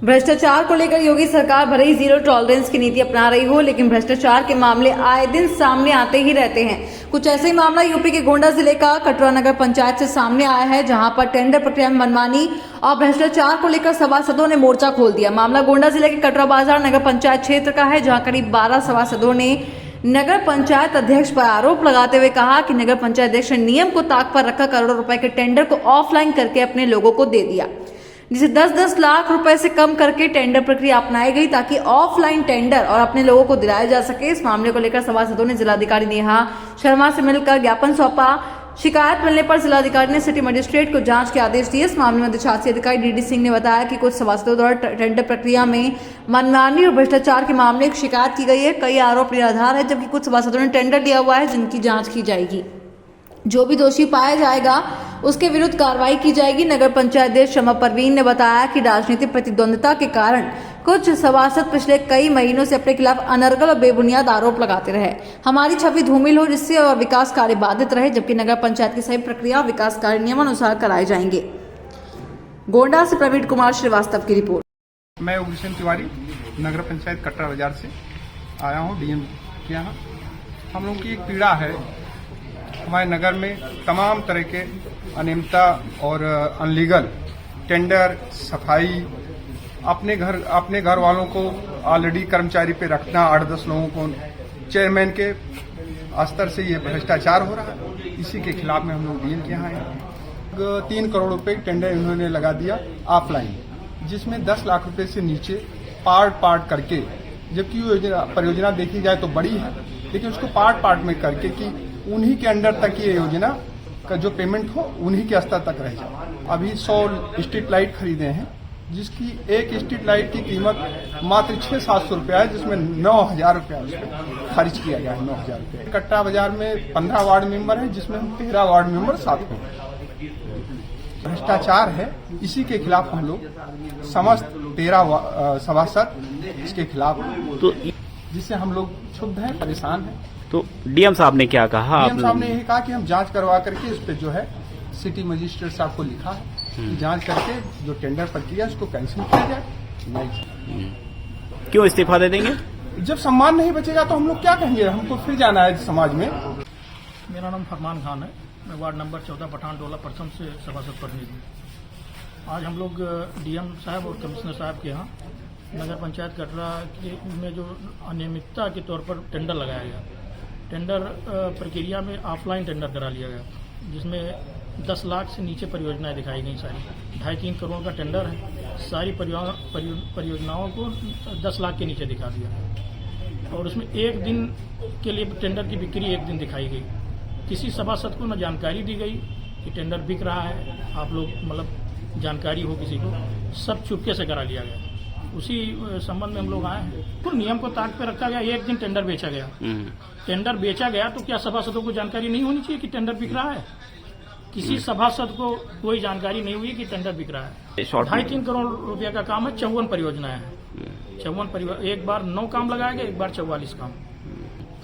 भ्रष्टाचार को लेकर योगी सरकार भले ही जीरो टॉलरेंस की नीति अपना रही हो, लेकिन भ्रष्टाचार के मामले आए दिन सामने आते ही रहते हैं। कुछ ऐसे ही मामला यूपी के गोंडा जिले का कटरा नगर पंचायत से सामने आया है, जहां पर टेंडर प्रक्रिया में मनमानी और भ्रष्टाचार को लेकर सभासदों ने मोर्चा खोल दिया। मामला गोंडा जिले के कटरा बाजार नगर पंचायत क्षेत्र का है, जहाँ करीब 12 सभासदों ने नगर पंचायत अध्यक्ष पर आरोप लगाते हुए कहा कि नगर पंचायत अध्यक्ष ने नियम को ताक पर रखकर करोड़ों रुपए के टेंडर को ऑफलाइन करके अपने लोगों को दे दिया, जिसे 10-10 लाख रुपए से कम करके टेंडर प्रक्रिया अपनाई गई ताकि ऑफलाइन टेंडर और अपने लोगों को दिलाया जा सके। इस मामले को लेकर सभासदों ने जिलाधिकारी नेहा शर्मा से मिलकर ज्ञापन सौंपा। शिकायत मिलने पर जिलाधिकारी ने सिटी मजिस्ट्रेट को जांच के आदेश दिए। इस मामले में अधिशासी अधिकारी डीडी सिंह ने बताया कि कुछ सभासदों द्वारा टेंडर प्रक्रिया में मनमानी और भ्रष्टाचार के मामले की शिकायत की गई है। कई आरोप निराधार है, जबकि कुछ सभासदों ने टेंडर लिया हुआ है, जिनकी जाँच की जाएगी। जो भी दोषी पाया जाएगा उसके विरुद्ध कार्रवाई की जाएगी। नगर पंचायत अध्यक्ष शमा परवीन ने बताया कि राजनीतिक प्रतिद्वंद्विता के कारण कुछ सभासद पिछले कई महीनों से अपने खिलाफ अनर्गल और बेबुनियाद आरोप लगाते रहे। हमारी छवि धूमिल हो, जिससे और विकास कार्य बाधित रहे, जबकि नगर पंचायत की सही प्रक्रिया और विकास कार्य नियमानुसार कराए जाएंगे। गोंडा से प्रवीण कुमार श्रीवास्तव की रिपोर्ट। मैं उग्रसेन तिवारी नगर पंचायत कटरा बाजार से आया हूँ डीएम के यहाँ। हम लोगों की एक पीड़ा है, हमारे नगर में तमाम तरह के अनियमितता और अनलीगल टेंडर, सफाई, अपने घर वालों को ऑलरेडी कर्मचारी पे रखना, 8-10 लोगों को चेयरमैन के स्तर से ये भ्रष्टाचार हो रहा है। इसी के खिलाफ में हम लोग डीएम के यहाँ आए। 3 करोड़ रुपए टेंडर इन्होंने लगा दिया ऑफलाइन, जिसमें 10 लाख रुपए से नीचे पार्ट करके, जबकि परियोजना देखी जाए तो बड़ी है, लेकिन उसको पार्ट में करके कि उन्हीं के अंडर तक ये योजना का जो पेमेंट हो उन्हीं के स्तर तक रह जाए। अभी 100 स्ट्रीट लाइट खरीदे हैं, जिसकी एक स्ट्रीट लाइट की कीमत मात्र 600-700 रुपया है, जिसमें 9,000 रुपया उस पर खर्च किया गया है। 9,000 रुपये। कट्टा बाजार में 15 वार्ड मेंबर हैं, जिसमें हम 13 वार्ड मेंबर साथ में भ्रष्टाचार है। इसी के खिलाफ हम लोग समस्त 13 सभासद इसके खिलाफ, तो जिससे हम लोग क्षुब्ध हैं, परेशान हैं। तो डीएम साहब ने क्या कहा? डीएम साहब ने यही कहा कि हम जांच करवा करके इस पे जो है सिटी मजिस्ट्रेट साहब को लिखा है कि जांच करके जो टेंडर प्रक्रिया उसको कैंसिल किया जाए। नहीं, क्यों इस्तीफा दे देंगे? जब सम्मान नहीं बचेगा तो हम लोग क्या कहेंगे? हमको फिर जाना है समाज में। मेरा नाम फरमान खान है, मैं वार्ड नंबर 14 पठान टोला प्रथम से सभासद प्रतिनिधि। आज हम लोग डीएम साहब और कमिश्नर साहब के यहाँ नगर पंचायत कटरा में जो अनियमितता के तौर पर टेंडर लगाया गया, टेंडर प्रक्रिया में ऑफलाइन टेंडर करा लिया गया, जिसमें 10 लाख से नीचे परियोजनाएं दिखाई गई। सारी 2.5-3 करोड़ का टेंडर है, सारी परियोजनाओं को 10 लाख के नीचे दिखा दिया, और उसमें एक दिन के लिए टेंडर की बिक्री एक दिन दिखाई गई। किसी सभासद को न जानकारी दी गई कि टेंडर बिक रहा है, आप लोग मतलब जानकारी हो किसी को, सब चुपके से करा लिया गया। उसी संबंध में हम लोग आए हैं। तो नियम को ताक पे रखा गया, एक दिन टेंडर बेचा गया। टेंडर बेचा गया तो क्या सभासदों को जानकारी नहीं होनी चाहिए कि टेंडर बिक रहा है? किसी सभासद को कोई जानकारी नहीं हुई कि टेंडर बिक रहा है। 2.5-3 करोड़ रुपया का काम है, 54 परियोजनाएं हैं। 54 एक बार 9 काम लगाया गया, एक बार 44 काम।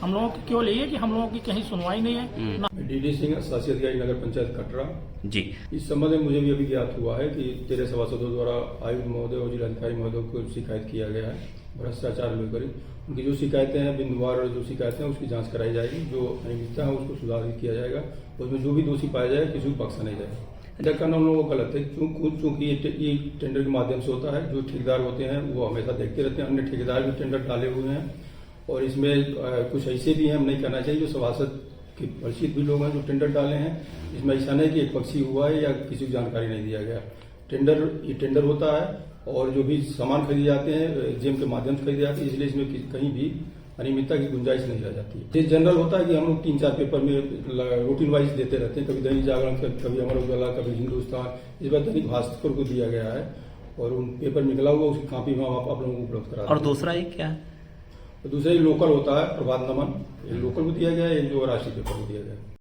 हम लोगों की केवल यही है कि हम लोगों की कहीं सुनवाई नहीं है। डीडी सिंह, शासी अधिकारी नगर पंचायत कटरा जी। इस संबंध में मुझे भी अभी ज्ञात हुआ है कि 13 सभासदों द्वारा आयुक्त महोदय और जिलाधिकारी महोदय को शिकायत किया गया है भ्रष्टाचार लेकर। उनकी जो शिकायतें हैं, बिंदुवार जो शिकायतें हैं, उसकी जांच कराई जाएगी। जो अनियमितता है उसको सुधारित किया जाएगा, उसमें जो भी दोषी पाया जाएगा किसी को बख्शा नहीं जाएगा। ऐसा करना उन लोगों को गलत है, क्योंकि ये टेंडर के माध्यम से होता है। जो ठेकेदार होते हैं वो हमेशा देखते रहते हैं, अन्य ठेकेदार भी टेंडर डाले हुए हैं, और इसमें कुछ ऐसे भी हैं, हम नहीं करना चाहिए, जो सभासद के परिचित भी लोग हैं जो टेंडर डाले हैं। इसमें ऐसा नहीं कि एक पक्षी हुआ है या किसी को जानकारी नहीं दिया गया। ये टेंडर होता है, और जो भी सामान खरीदे जाते हैं जेम के माध्यम से खरीदे जाते हैं, इसलिए इसमें कहीं भी अनियमितता की गुंजाइश नहीं रह जाती। ये जनरल होता है कि हम लोग 3-4 पेपर में रूटीन वाइज देते रहते हैं, कभी दैनिक जागरण, कभी अमर उजाला, कभी हिंदुस्तान। इस बार दैनिक भास्कर को दिया गया है, और उन पेपर निकला हुआ उसकी कॉपी में आप लोगों को उपलब्ध करा। और दूसरा एक क्या है? दूसरा लोकल होता है, प्रभात नमन, लोकल को दिया गया है, एक जो राष्ट्रीय पेपर को दिया गया है।